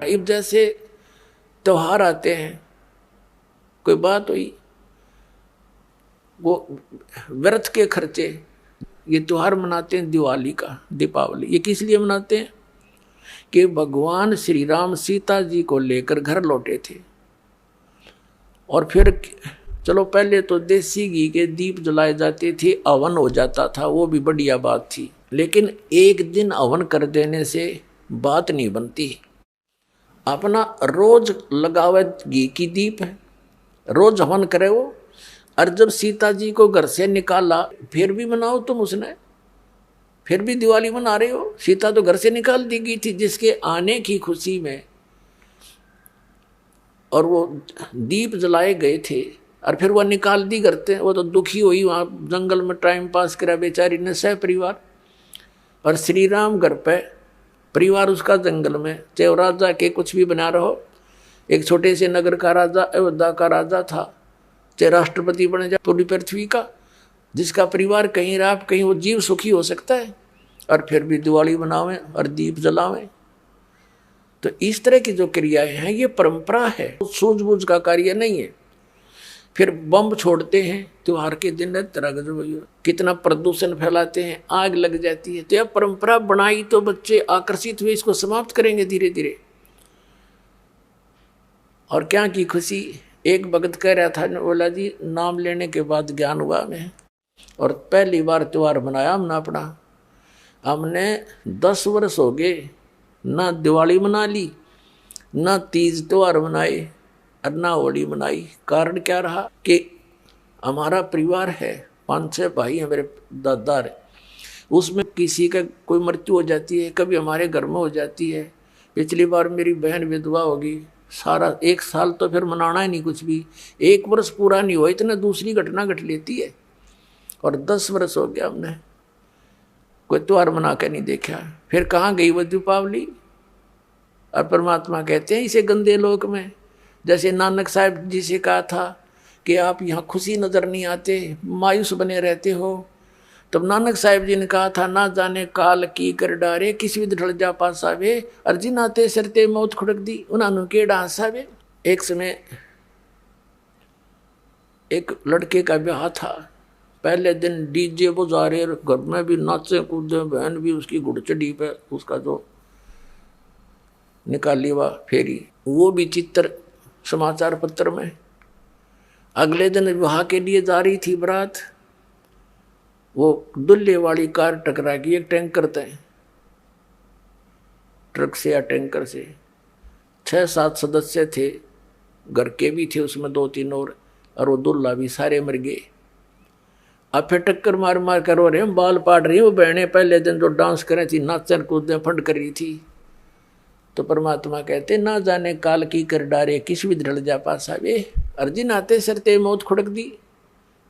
अब जैसे त्योहार आते हैं, कोई बात हुई, वो व्यर्थ के खर्चे, ये त्योहार मनाते हैं दिवाली का, दीपावली, ये किस लिए मनाते हैं कि भगवान श्री राम सीता जी को लेकर घर लौटे थे। और फिर चलो पहले तो देसी घी के दीप जलाए जाते थे, हवन हो जाता था, वो भी बढ़िया बात थी। लेकिन एक दिन हवन कर देने से बात नहीं बनती। अपना रोज लगावे घी की दीप है, रोज हवन करे वो। और जब सीता जी को घर से निकाला, फिर भी मनाओ तुम उसने, फिर भी दिवाली मना रहे हो। सीता तो घर से निकाल दी गई थी जिसके आने की खुशी में, और वो दीप जलाए गए थे, और फिर वह निकाल दी करते। वो तो दुखी हुई, वहाँ जंगल में टाइम पास करा बेचारी ने सह परिवार। और श्री राम घर पे, परिवार उसका जंगल में, चाहे वो राजा के कुछ भी बना रहो, एक छोटे से नगर का राजा, अयोध्या का राजा था, चाहे राष्ट्रपति बने जाए पूरी पृथ्वी का, जिसका परिवार कहीं रहा कहीं वो जीव सुखी हो सकता है, और फिर भी दिवाली मनावें और दीप जलावें। तो इस तरह की जो क्रियाएं हैं ये परंपरा है, सूझबूझ का कार्य नहीं है। फिर बम छोड़ते हैं त्योहार के दिन, कितना प्रदूषण फैलाते हैं, आग लग जाती है। तो यह परंपरा बनाई तो बच्चे आकर्षित हुए, इसको समाप्त करेंगे धीरे धीरे। और क्या की खुशी, एक भगत कह रहा था, बोला जी नाम लेने के बाद ज्ञान हुआ हमें, और पहली बार त्योहार मनाया हमने अपना। हमने 10 वर्ष हो गए ना दिवाली मना ली, ना तीज त्योहार मनाए, और ना होली मनाई। कारण क्या रहा कि हमारा परिवार है, 5-6 भाई हैं मेरे दादा, उसमें किसी का कोई मृत्यु हो जाती है, कभी हमारे घर में हो जाती है। पिछली बार मेरी बहन विधवा होगी, सारा 1 साल तो फिर मनाना ही नहीं कुछ भी, 1 वर्ष पूरा नहीं हुआ इतना दूसरी घटना घट लेती है। और 10 वर्ष हो गया हमने कोई त्योहार मना के नहीं देखा। फिर कहाँ गई वो दीपावली। और परमात्मा कहते हैं इसे गंदे लोक में, जैसे नानक साहब जी से कहा था कि आप यहाँ खुशी नजर नहीं आते, मायूस बने रहते हो। तब नानक साहब जी ने कहा था, ना जाने काल की कर डारे, किसी भी ढल जा पासावे, अर्जिन आते सरते मौत खुड़क दी, उन्होंने केड़ा हंसावे। एक समय एक लड़के का ब्याह था, पहले दिन डीजे बजा रहे, घर में भी नाचे कूदे, बहन भी उसकी घुड़चड़ी पे उसका जो निकाली हुआ फेरी, वो भी चित्र समाचार पत्र में। अगले दिन विवाह के लिए जा रही थी बारात, वो दुल्हे वाली कार टकरा गई एक टैंकर से, ट्रक से या टैंकर से। 6-7 सदस्य थे, घर के भी थे उसमें 2-3 और वो दुल्हा भी, सारे मर गए। अब फिर टक्कर मार मार कर रो रहे हैं, बाल पाड़ रही हैं वो बहनें, पहले दिन जो डांस कर रही थी, नाचन कूदे फंड कर रही थी। तो परमात्मा कहते, ना जाने काल की कर डारे, किस भी ढल जा पासा वे, अर्जिन आते सरते मौत खुड़क दी।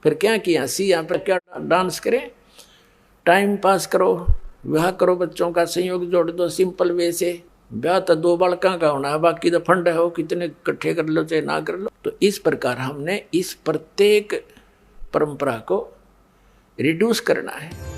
फिर क्या किया, सी यहाँ पर क्या डांस करें, टाइम पास करो, विवाह करो, बच्चों का संयोग जोड़ दो सिंपल वे से। ब्याह तो 2 बालका का होना है, बाकी तो फंड हो, कितने इकट्ठे कर लो चाहे ना कर लो। तो इस प्रकार हमने इस प्रत्येक परंपरा को रिड्यूस करना है।